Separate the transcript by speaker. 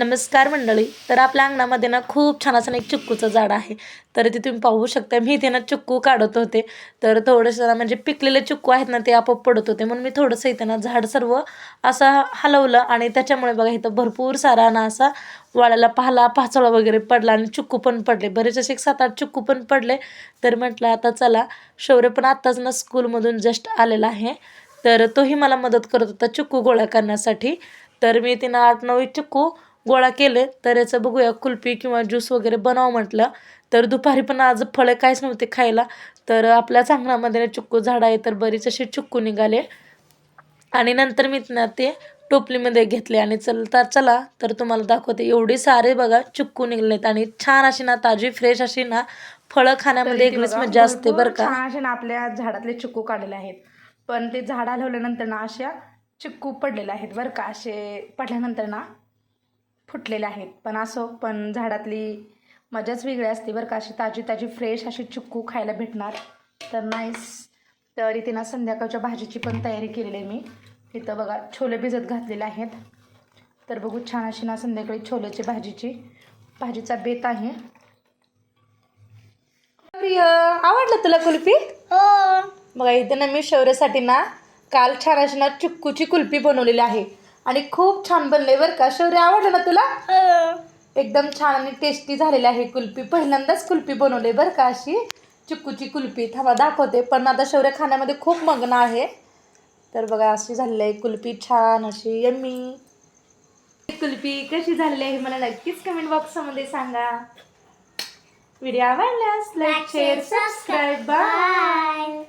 Speaker 1: नमस्कार मंडळी. तर आपल्या अंगणामध्ये ना खूप छान असं एक चिक्कूचं झाड आहे. तर ते तुम्ही पाहू शकता. मी इथे ना चिक्कू काढत होते. तर थोडंसं ना म्हणजे पिकलेले चिक्कू आहेत ना ते आपोआप पडत होते, म्हणून मी थोडंसं इथे ना झाड सर्व असं हलवलं आणि त्याच्यामुळे बघा इथं भरपूर सारा ना असा वाळाला पाचोळा वगैरे पडला आणि चिक्कू पण पडले. बरेच असे 7-8 चिक्कू पण पडले. तर म्हटलं आता चला, शौर्य पण आत्ताच ना स्कूलमधून जस्ट आलेला आहे. तर तोही मला मदत करत होता चिक्कू गोळा करण्यासाठी. तर मी तिनं 8-9 चिक्कू गोळा केले. तर याचं बघूया कुल्फी किंवा ज्यूस वगैरे बनावं म्हटलं. तर दुपारी पण आज फळं काहीच नव्हते खायला. तर आपल्याच अंगणामध्ये चिक्कू झाड आहे, तर बरीच असे चिक्कू निघाले आणि नंतर मी ना ते टोपलीमध्ये घेतले आणि चला तर तुम्हाला दाखवते. एवढे सारे बघा चिक्कू निघलेत आणि छान अशी ना ताजी फ्रेश अशी ना फळं खाण्यामध्ये वेगळीच मजा असते बरं का.
Speaker 2: छान असे ना आपल्या झाडातले चिक्कू काढलेले आहेत, पण ते झाड हलवल्यानंतर ना अशा चिक्कू पडलेले आहेत बरं का. असे पडल्यानंतर ना फुटलेले आहेत, पण झाडातली मजाच वेगळी असते बरं का. अशी ताजी ताजी फ्रेश अशी चिक्कू खायला भेटणार तर नाईस. तर इथे ना संध्याकाळच्या भाजीची पण तयारी केलेली आहे मी. इथं बघा छोले भिजत घातलेले आहेत. तर बघू छान अशी ना संध्याकाळी छोल्याची भाजीचा बेत आहे. प्रिय, आवडलं तुला कुल्फी?
Speaker 1: हो.
Speaker 2: बघा इथे ना मी शौर्यासाठी ना काल छान अशी ना चिक्कूची कुल्फी बनवलेली आहे आणि खूप छान बनले बरं का. शौर्य, आवडलं ना तुला? एकदम छान आणि टेस्टी झालेली आहे कुल्फी. पहिल्यांदाच कुल्फी बनवली बरं का अशी चिक्कूची कुल्फी. थांबा दाखवते. पण आता शौर्य खाण्यामध्ये खूप मग्न आहे. तर बघा अशी झालेली आहे कुल्फी, छान अशी यम्मी. कुल्फी कशी झालेली आहे मला नक्कीच कमेंट बॉक्समध्ये सांगा. व्हिडिओ आवडल्यास लाईक शेअर सबस्क्राईब. बाय.